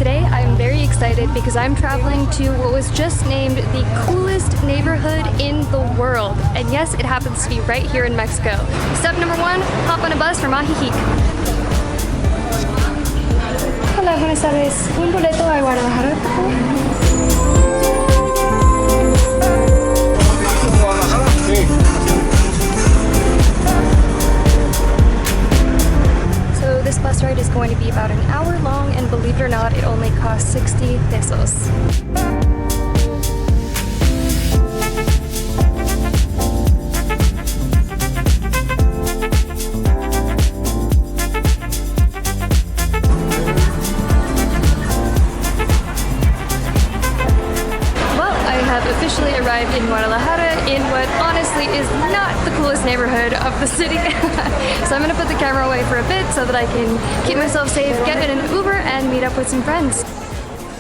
Today I'm very excited because I'm traveling to what was just named the coolest neighborhood in the world. And yes, it happens to be right here in Mexico. Step number 1, hop on a bus for Majijic. Hola, buenas tardes. Un boleto a Guadalajara, por favor. This bus ride is going to be about an hour long, and believe it or not, it only costs 60 pesos. Officially arrived in Guadalajara in what honestly is not the coolest neighborhood of the city. So I'm gonna put the camera away for a bit so that I can keep myself safe, get in an Uber, and meet up with some friends.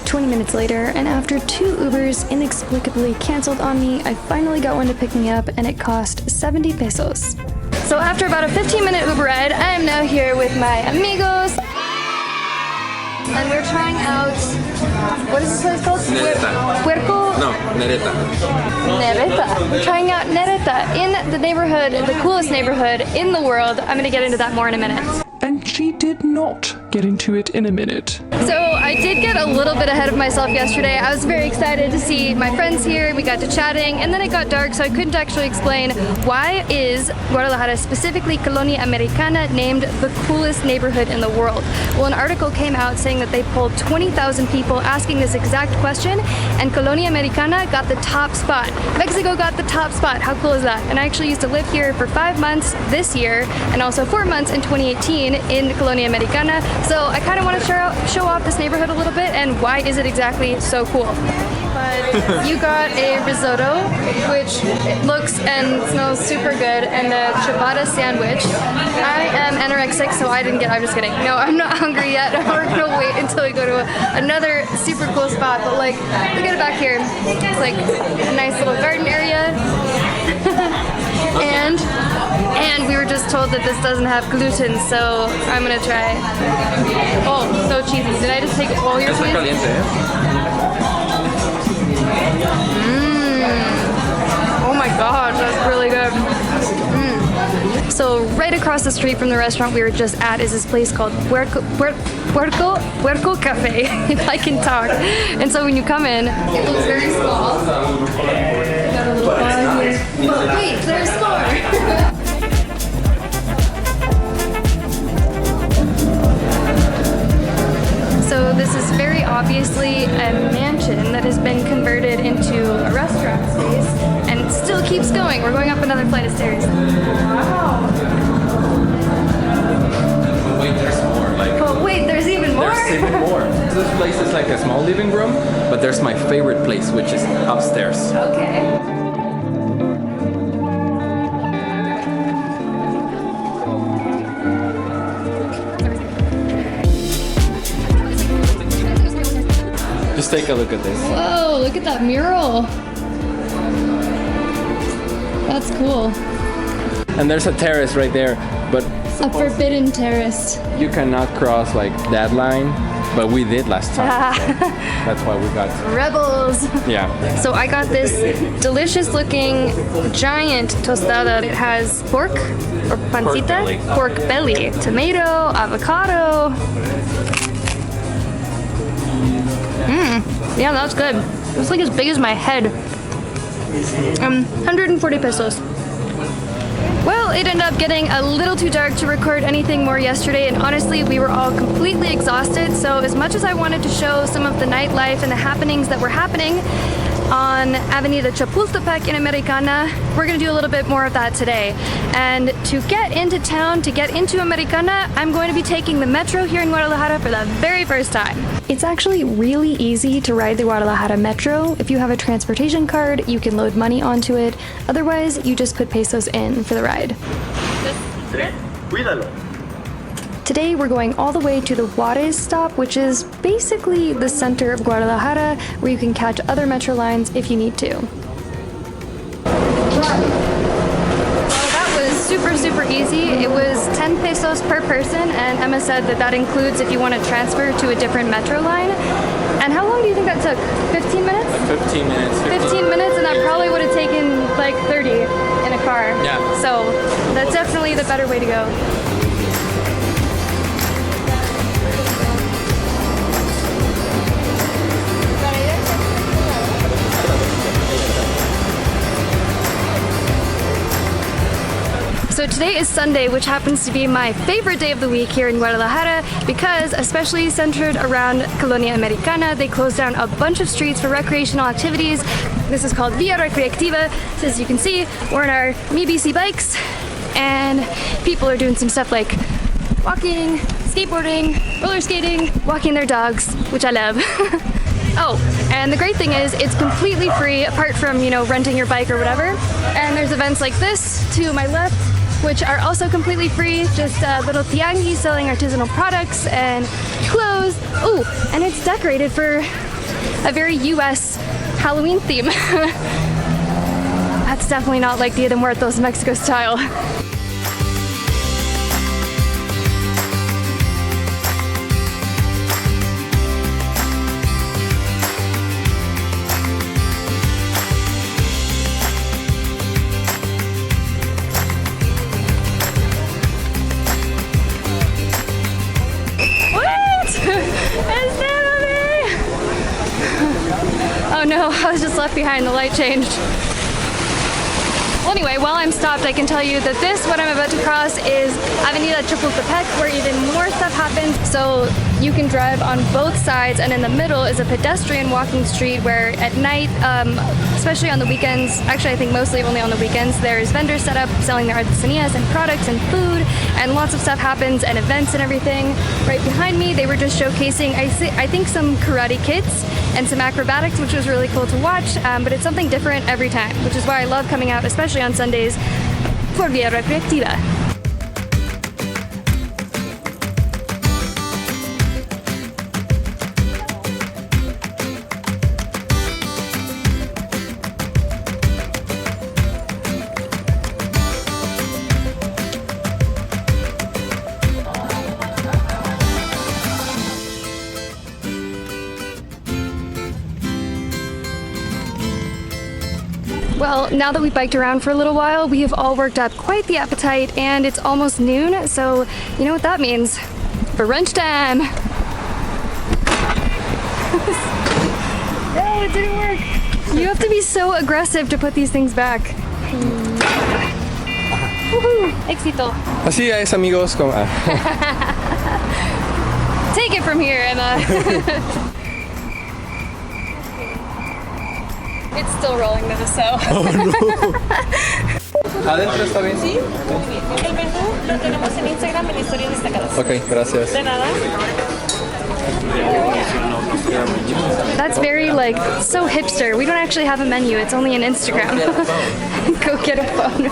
20 minutes later, and after 2 Ubers inexplicably canceled on me, I finally got one to pick me up, and it cost 70 pesos. So after about a 15-minute Uber ride, I am now here with my amigos. And we're trying out, what is this place called? Nereta. Puerco? No, Nereta. Nereta. We're trying out Nereta in the neighborhood, the coolest neighborhood in the world. I'm gonna get into that more in a minute. And she did not get into it in a minute. So I did get a little bit ahead of myself yesterday. I was very excited to see my friends here. We got to chatting, and then it got dark, so I couldn't actually explain why is Guadalajara, specifically Colonia Americana, named the coolest neighborhood in the world. Well, an article came out saying that they polled 20,000 people asking this exact question, and Colonia Americana got the top spot. Mexico got the top spot. How cool is that? And I actually used to live here for 5 months this year, and also 4 months in 2018 in Colonia Americana. So I kind of want to show off this neighborhood a little bit and why is it exactly so cool. But you got a risotto, which looks and smells super good, and a ciabatta sandwich. I am anorexic, so I didn't get, I'm just kidding. No, I'm not hungry yet. We're gonna wait until we go to another super cool spot, but like, look at it back here. It's like a nice little garden area. And we were just told that this doesn't have gluten, so I'm gonna try. Oh, so cheesy. Did I just take all your food? Oh my gosh, that's really good. So right across the street from the restaurant we were just at is this place called Puerco Cafe, if I can talk. And so when you come in, it looks very small. Got a little bar here. But wait, there's more. So this is very obviously a mansion that has been converted into a restaurant space and still keeps going. We're going up another flight of stairs. Wow. Wait, there's more. But wait, there's even more? There's even more. This place is like a small living room, but there's my favorite place, which is upstairs. Okay. Just take a look at this. Whoa, look at that mural. That's cool. And there's a terrace right there, but A forbidden terrace. you cannot cross like that line, but we did last time. So that's why we got Rebels. Yeah. So I got this delicious looking giant tostada. It has pork or pancita, pork belly, tomato, avocado. Yeah, that was good. It's like as big as my head. 140 pesos. Well, it ended up getting a little too dark to record anything more yesterday, and honestly, we were all completely exhausted, so as much as I wanted to show some of the nightlife and the happenings that were happening on Avenida Chapultepec in Americana, we're gonna do a little bit more of that today. And to get into town, to get into Americana, I'm going to be taking the metro here in Guadalajara for the very first time. It's actually really easy to ride the Guadalajara metro. If you have a transportation card, you can load money onto it. Otherwise, you just put pesos in for the ride. Today we're going all the way to the Juarez stop, which is basically the center of Guadalajara, where you can catch other metro lines if you need to. Well, that was super easy. It was 10 pesos per person, and Emma said that that includes if you want to transfer to a different metro line. And how long do you think that took? 15 minutes? Like 15 minutes. 15 minutes, and that probably would have taken like 30 in a car. Yeah. So that's definitely the better way to go. So today is Sunday, which happens to be my favorite day of the week here in Guadalajara because, especially centered around Colonia Americana, they close down a bunch of streets for recreational activities. This is called Via Recreactiva. So as you can see, we're on our MiBici bikes and people are doing some stuff like walking, skateboarding, roller skating, walking their dogs, which I love. Oh, and the great thing is it's completely free apart from, you know, renting your bike or whatever. And there's events like this to my left, which are also completely free, just little tianguis selling artisanal products and clothes. Oh, and it's decorated for a very US Halloween theme. That's definitely not like Dia de Muertos Mexico style. Oh no, I was just left behind, the light changed. Well, anyway, while I'm stopped, I can tell you that this, what I'm about to cross, is Avenida Chapultepec, where even more stuff happens. So you can drive on both sides, and in the middle is a pedestrian walking street where at night, especially on the weekends, actually I think mostly only on the weekends, there's vendors set up selling their artesanias and products and food, and lots of stuff happens and events and everything. Right behind me, they were just showcasing, I think, some karate kits and some acrobatics, which was really cool to watch, but it's something different every time, which is why I love coming out, especially on Sundays, for Via Recreactiva. Well, now that we've biked around for a little while, we have all worked up quite the appetite, and it's almost noon, so you know what that means. Brunch time! No, it didn't work! You have to be so aggressive to put these things back. Woohoo! Éxito! Así es, amigos. Take it from here, Emma! It's still rolling though, so. Oh no. ¿Adentro está bien? Sí, muy bien. El menú lo tenemos en Instagram en historias destacadas. Ok, gracias. De nada. That's very, like, so hipster. We don't actually have a menu, it's only an Instagram. Go get a phone.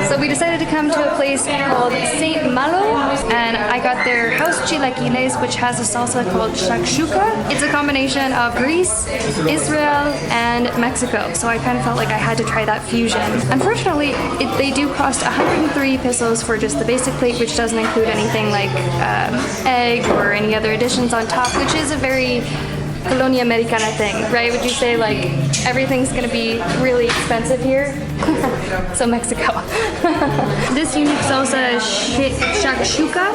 So we decided to come to a place called Saint Malo, and I got their house chilaquiles, which has a salsa called shakshuka. It's a combination of Greece, Israel, and Mexico, so I kind of felt like I had to try that fusion. Unfortunately, they do cost 103 pesos for just the basic plate, which doesn't include anything like egg or any other additions on top, which is a very Colonia Americana thing, right? Would you say like everything's gonna be really expensive here? So Mexico. This unique salsa shakshuka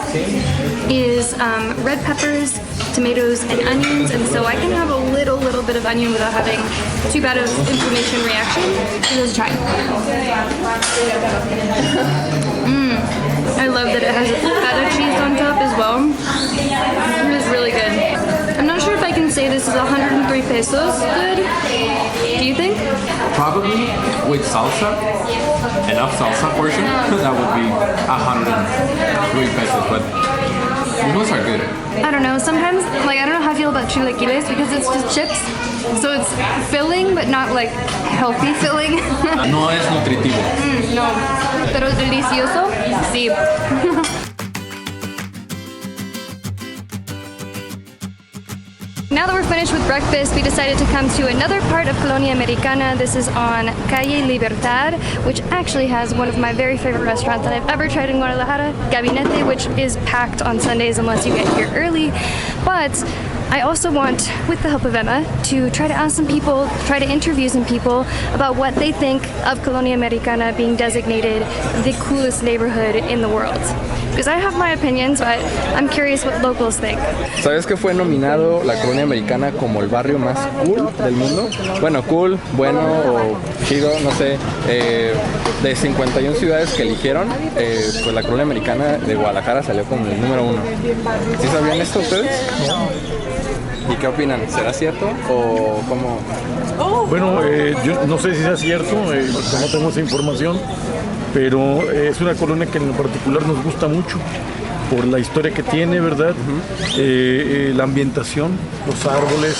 is red peppers, tomatoes, and onions, and so I can have a little bit of onion without having too bad of inflammation reaction. So let's try. I love that it has feta cheese on top as well. It is really good. I'm not sure if I can say this is 103 pesos good. Do you think? Probably with salsa, enough salsa portion, that would be 103 pesos, but those are good. I don't know, sometimes, like, I don't know how I feel about chilaquiles because it's just chips. So it's filling, but not like healthy filling. No es nutritivo. No, pero es delicioso. Sí. Now that we're finished with breakfast, we decided to come to another part of Colonia Americana. This is on Calle Libertad, which actually has one of my very favorite restaurants that I've ever tried in Guadalajara, Gabinete, which is packed on Sundays unless you get here early. But I also want, with the help of Emma, to try to ask some people, try to interview some people about what they think of Colonia Americana being designated the coolest neighborhood in the world. Because I have my opinions, but I'm curious what locals think. ¿Sabes que fue nominado la Colonia Americana como el barrio más cool del mundo? Bueno, cool, bueno o chido, no sé. De 51 ciudades que eligieron, pues la Colonia Americana de Guadalajara salió como el número 1. ¿Sí sabían esto ustedes? ¿Y qué opinan? ¿Será cierto o cómo? Bueno, yo no sé si sea cierto, porque no tengo esa información, pero es una colonia que en particular nos gusta mucho por la historia que tiene, ¿verdad? La ambientación, los árboles,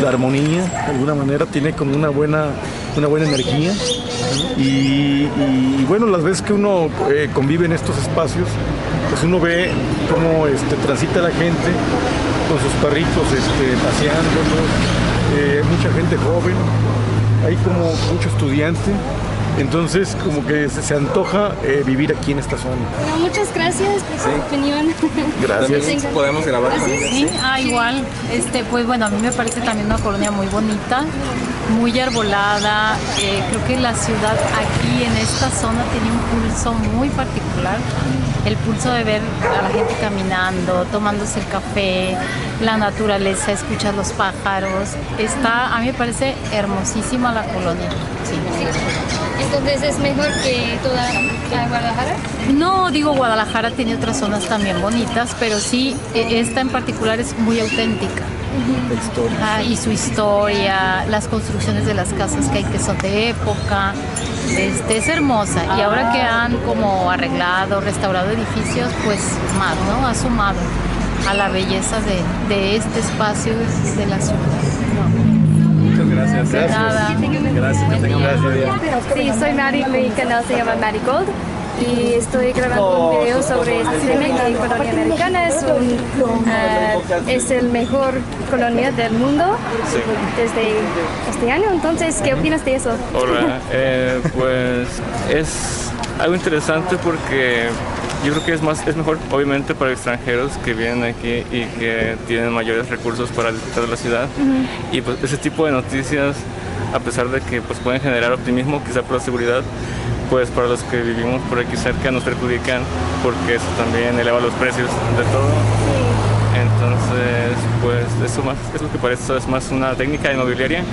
la armonía, de alguna manera tiene como una buena energía. Y bueno, las veces que uno convive en estos espacios, pues uno ve cómo transita la gente con sus perritos paseándolos, mucha gente joven, hay como mucho estudiante, entonces como que se antoja vivir aquí en esta zona. Bueno, muchas gracias por su opinión. Gracias. ¿Podemos grabar con ella? Sí, igual. Pues bueno, a mí me parece también una colonia muy bonita, muy arbolada. Creo que la ciudad aquí en esta zona tiene un pulso muy particular. El pulso de ver a la gente caminando, tomándose el café, la naturaleza, escuchar los pájaros. A mí me parece hermosísima la colonia. Sí. Entonces, ¿es mejor que toda Guadalajara? No, digo, Guadalajara tiene otras zonas también bonitas, pero sí, esta en particular es muy auténtica. Y su historia, las construcciones de las casas que hay que son de época, es hermosa. Y ahora que han como arreglado, restaurado edificios, pues más, ¿no? Ha sumado a la belleza de este espacio de la ciudad. Muchas gracias. De nada. Gracias, que tengan un buen día. Sí, soy Maddie, mi canal se llama Maddie Gold y estoy grabando un video sobre este tema que Colonia Americana es el mejor colonia del mundo desde este año. Entonces, ¿qué opinas de eso? Hola, pues es algo interesante porque yo creo que es mejor obviamente para extranjeros que vienen aquí y que tienen mayores recursos para disfrutar de la ciudad. Y pues ese tipo de noticias, a pesar de que pues pueden generar optimismo quizá por la seguridad, pues para los que vivimos por aquí cerca nos perjudican porque eso también eleva los precios de todo. Entonces, pues eso más es lo que parece, eso es más una técnica inmobiliaria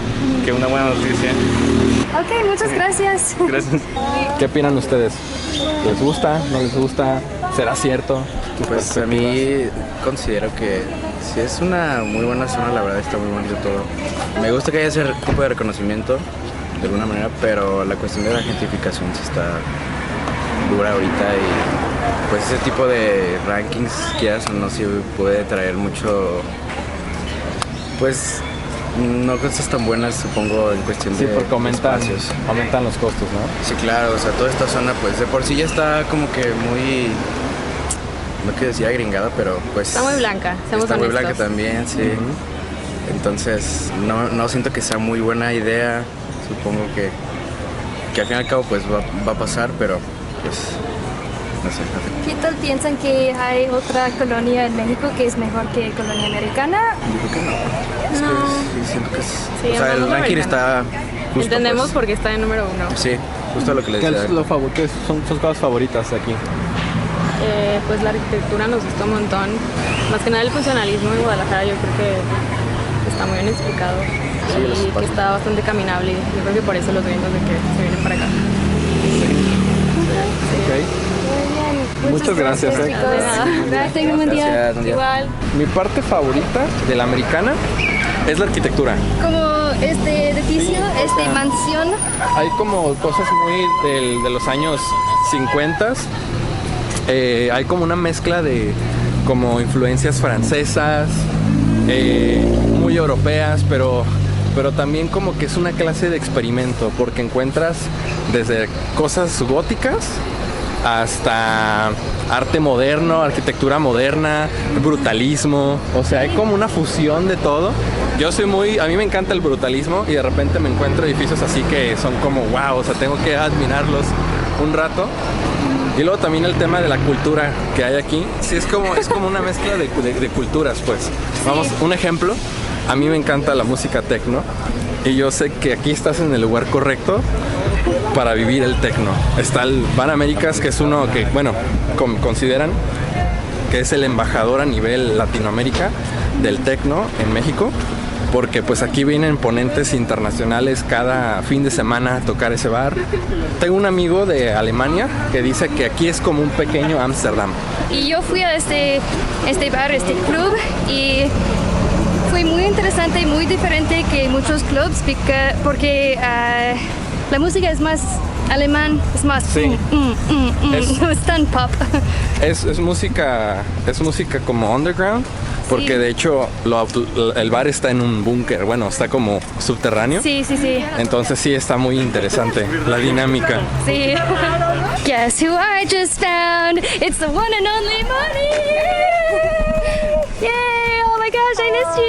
que una buena noticia. Ok, muchas gracias. Gracias. ¿Qué opinan ustedes? ¿Les gusta? ¿No les gusta? ¿Será cierto? Pues a mí considero que sí es una muy buena zona, la verdad está muy bonito todo. Me gusta que haya ese tipo de reconocimiento de alguna manera, pero la cuestión de la gentrificación sí está dura ahorita y pues ese tipo de rankings, quieras o no, sí puede traer mucho, pues no cosas tan buenas, supongo, en cuestión de porque aumentan los costos, ¿no? Sí, claro, o sea, toda esta zona pues de por sí ya está como que muy, no quiero decir agringada, pero pues Está muy blanca, seamos está muy honestos. blanca también, sí. Entonces no siento que sea muy buena idea. Supongo que al fin y al cabo pues va a pasar, pero pues no sé. ¿Qué tal piensan que hay otra colonia en México que es mejor que Colonia Americana? Yo creo que no. No. Sí, siento que es... Sí, o sea, el hablamos ranking americano. está justo. Entendemos Pues, porque está en número 1. sí, justo lo que les ¿Qué decía. es qué son sus cosas favoritas de aquí? Pues la arquitectura nos gustó un montón. Más que nada el funcionalismo en Guadalajara yo creo que está muy bien explicado. Sí, los y que espacios. está bastante caminable. Yo creo que por eso los gringos de que se vienen para acá. Ok. Muchas gracias. Chicos. Tengan un buen día. Gracias, buen día. Igual. Mi parte favorita de la americana es la arquitectura. Como este edificio, mansión. Hay como cosas muy de los años 50. Hay como una mezcla de como influencias francesas, muy europeas, pero también como que es una clase de experimento porque encuentras desde cosas góticas hasta arte moderno, arquitectura moderna, brutalismo. O sea, hay como una fusión de todo. A mí me encanta el brutalismo y de repente me encuentro edificios así que son como wow, o sea, tengo que admirarlos un rato. Y luego también el tema de la cultura que hay aquí. Sí, es como una mezcla de culturas, pues. Vamos, un ejemplo. A mí me encanta la música techno y yo sé que aquí estás en el lugar correcto para vivir el techno. Está el Van Américas, que es uno que, bueno, consideran que es el embajador a nivel Latinoamérica del techno en México, porque pues aquí vienen ponentes internacionales cada fin de semana a tocar ese bar. Tengo un amigo de Alemania que dice que aquí es como un pequeño Ámsterdam. Y yo fui a este bar, este club, y fue muy interesante y muy diferente que muchos clubs porque la música es más alemán, es más sí. No es tan pop. Es música como underground, porque de hecho el bar está en un búnker, bueno, está como subterráneo. Sí. Entonces sí está muy interesante la dinámica. Sí. Guess who I just found? It's the one and only Maddie! Yay! Oh my gosh, I missed you!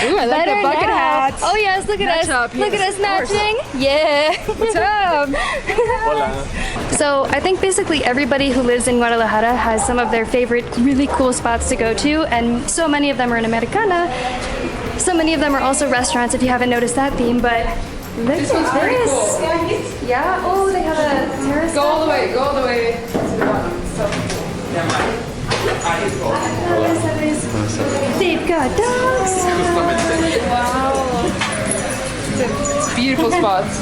Ooh, I like the bucket hats. Oh yes, look at us. Look at us matching. Yeah. What's up? Hola. So I think basically everybody who lives in Guadalajara has some of their favorite really cool spots to go to, and so many of them are in Americana. So many of them are also restaurants, if you haven't noticed that theme, but look at this. Yeah, oh, they have a terrace. Go all the way to the bottom. They've got dogs. Wow. It's beautiful spots.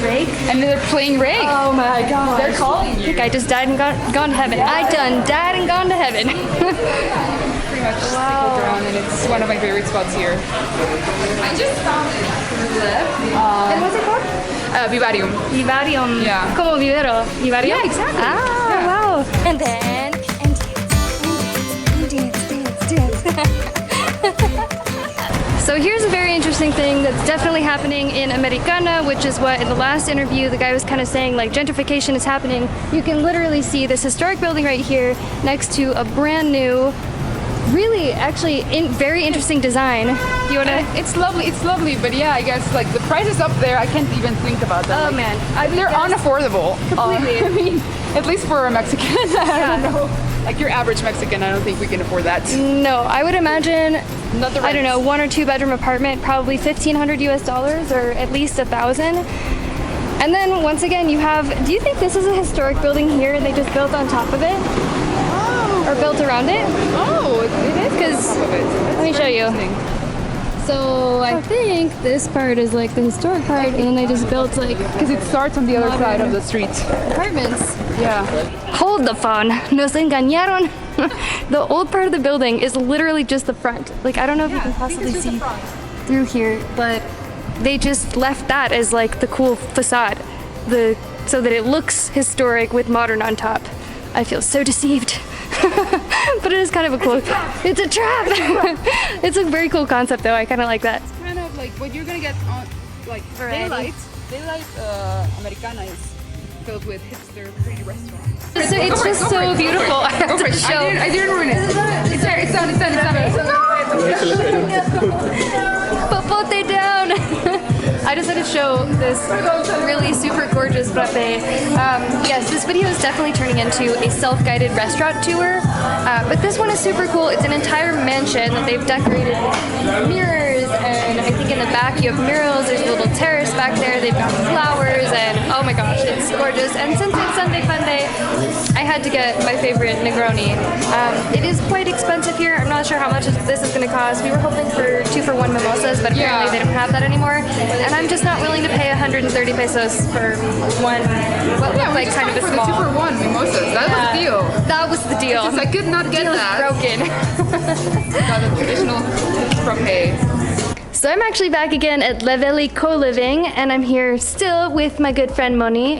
Rake. And they're playing rake. Oh my god. They're calling you. I think I just died and gone to heaven. I done died and gone to heaven. Pretty much just looked around, and it's one of my favorite spots here. I just found it to the left. And what's it called? Vivarium. Vivarium. Yeah. Como vivero. Vivarium? Yeah, exactly. Ah, Yeah. wow. And then, dance. So here's a very interesting thing that's definitely happening in Americana, which is what in the last interview the guy was kind of saying, like gentrification is happening. You can literally see this historic building right here next to a brand new, really actually very interesting design. Do you want to? It's lovely, but yeah, I guess like the prices up there, I can't even think about them. Oh Like, man, they're unaffordable. Completely. I mean, at least for a Mexican, I don't know. Like your average Mexican, I don't think we can afford that. No, I would imagine, Not the I don't know, rents. 1 or 2 bedroom apartment, probably $1,500 US, or at least $1,000. And then once again, you have, do you think this is a historic building here and they just built on top of it? Or built around it? Oh, it is. Because, let me show you. So I think this part is like the historic part, and then they just built like Because it starts on the other side of the street. apartments. Yeah. Hold the phone. Nos engañaron. The old part of the building is literally just the front. Like, I don't know if you can possibly see through here, but they just left that as like the cool facade, so that it looks historic with modern on top. I feel so deceived. But it is kind of a cool. It's a trap. It's a very cool concept, though. I kind of like that. It's kind of like what you're gonna get on, like Variety. Daylight Americana is filled with hipster pretty restaurants. So it's just so beautiful. I have to show. I didn't ruin it. It's there. It's done. Popote down. I just had to show this really super gorgeous buffet. Yes, this video is definitely turning into a self-guided restaurant tour, but this one is super cool. It's an entire mansion that they've decorated with mirrors, and I think in the back you have murals. There's a little terrace back there. They've got flowers, and oh my gosh, it's gorgeous. And since it's Sunday Funday, I had to get my favorite Negroni. It is quite expensive here. I'm not sure how much this is going to cost. We were hoping for 2-for-1 mimosas, but apparently they don't have that anymore. And I'm just not willing to pay 130 pesos for one, what looked like kind of a small. 2-for-1 mimosas. That was the deal. That was the deal. Because I could not get Deal's that. broken. Got a traditional frappe. So I'm actually back again at Leveli Co-Living, and I'm here still with my good friend Moni.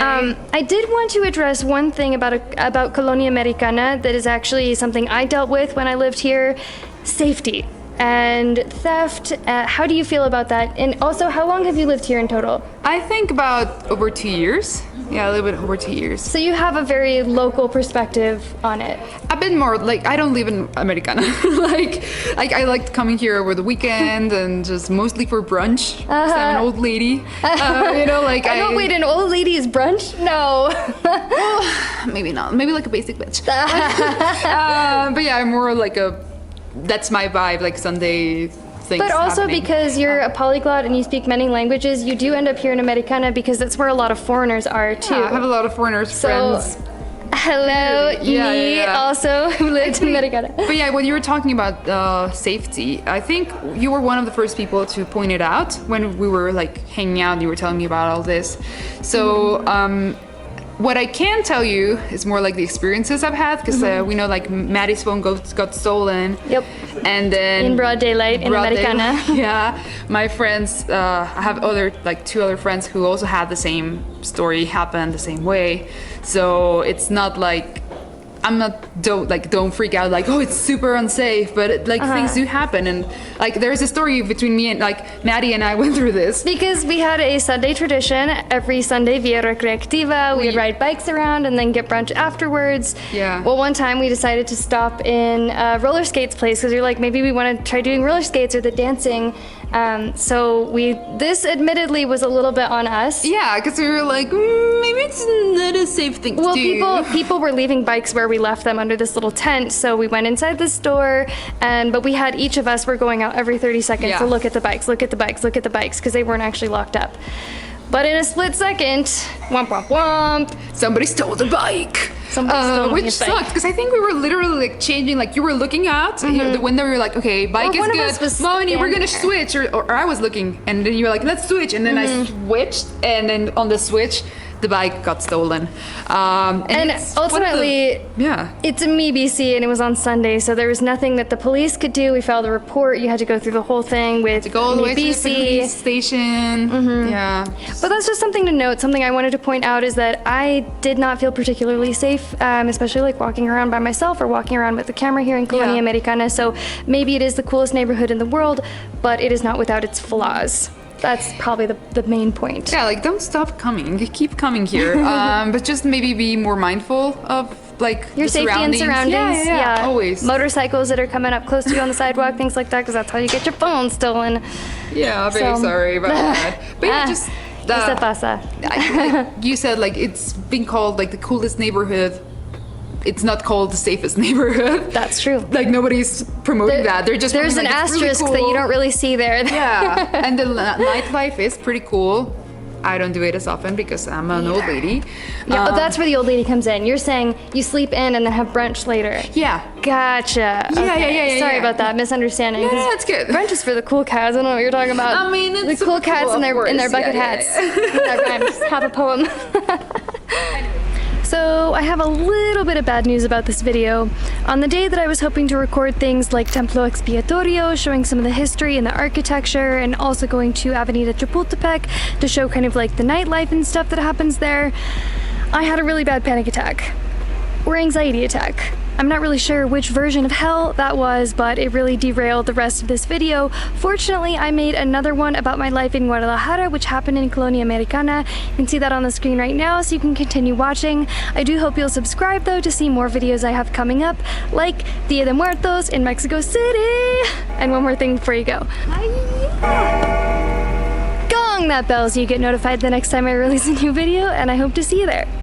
I did want to address one thing about Colonia Americana that is actually something I dealt with when I lived here. Safety. and theft. How do you feel about that? And also, how long have you lived here in total? I think about over 2 years. Yeah, a little bit over 2 years. So you have a very local perspective on it. A bit more, like, I don't live in Americana. like I like coming here over the weekend and just mostly for brunch. 'Cause I'm an old lady. You know, like Wait, an old lady's brunch? No. Well, maybe not. Maybe like a basic bitch. But yeah, I'm more like that's my vibe, like Sunday things. But also happening. because you're a polyglot and you speak many languages, you do end up here in Americana because that's where a lot of foreigners are too. Yeah, I have a lot of foreigners friends. Hello, Yeah. also who lived in Americana. But yeah, when you were talking about safety, I think you were one of the first people to point it out when we were like hanging out and you were telling me about all this. So what I can tell you is more like the experiences I've had, because we know like Maddie's phone got stolen. Yep. And then In broad daylight in Americana. Yeah. My friends, I have two other friends who also had the same story happen the same way. So it's not like don't freak out like, oh, it's super unsafe, but things do happen. And like there's a story between me and like Maddie and I went through this because we had a Sunday tradition. Every Sunday via recreactiva we would ride bikes around and then get brunch afterwards. Yeah. Well, one time we decided to stop in roller skates place because we were like, maybe we want to try doing roller skates or the dancing. So this admittedly was a little bit on us. Yeah, because we were like, maybe it's not a safe thing to do. Well, people were leaving bikes where we left them under this little tent, so we went inside the store, but we had each of us were going out every 30 seconds to look at the bikes, because they weren't actually locked up. But in a split second, womp womp womp, somebody stole the bike. Which sucked because I think we were literally like changing, like you were looking out the window, we were like, okay, bike is good, Maddie, we're gonna switch, or I was looking and then you were like, let's switch, and then I switched, and then on the switch the bike got stolen. And ultimately, it's in BC and it was on Sunday, so there was nothing that the police could do. We filed a report. You had to go through the whole thing with to go all the way to the police station. Yeah. But that's just something to note. Something I wanted to point out is that I did not feel particularly safe, especially like walking around by myself or walking around with the camera here in Colonia Americana. So maybe it is the coolest neighborhood in the world, but it is not without its flaws. That's probably the main point. Yeah, like don't stop coming. Keep coming here. But just maybe be more mindful of like your safety and surroundings. Yeah, always. Motorcycles that are coming up close to you on the sidewalk, things like that, because that's how you get your phone stolen. Yeah, very sorry about that. But yeah, just Eso pasa. Like you said, like it's been called like the coolest neighborhood. It's not called the safest neighborhood. That's true. Like nobody's promoting that. They're just there's an asterisk really cool. that you don't really see there. Yeah, and the nightlife is pretty cool. I don't do it as often because I'm an old lady. Yeah, that's where the old lady comes in. You're saying you sleep in and then have brunch later. Yeah. Gotcha. Yeah. Sorry about that misunderstanding. Yeah, that's good. Brunch is for the cool cats. I don't know what you're talking about. I mean, it's the cool cats cool, in their bucket hats. That rhymes. Have a poem. So I have a little bit of bad news about this video. On the day that I was hoping to record things like Templo Expiatorio, showing some of the history and the architecture, and also going to Avenida Chapultepec to show kind of like the nightlife and stuff that happens there, I had a really bad panic attack. Or anxiety attack. I'm not really sure which version of hell that was, but it really derailed the rest of this video. Fortunately, I made another one about my life in Guadalajara, which happened in Colonia Americana. You can see that on the screen right now, so you can continue watching. I do hope you'll subscribe, though, to see more videos I have coming up, like Dia de Muertos in Mexico City! And one more thing before you go. Gong that bell so you get notified the next time I release a new video, and I hope to see you there.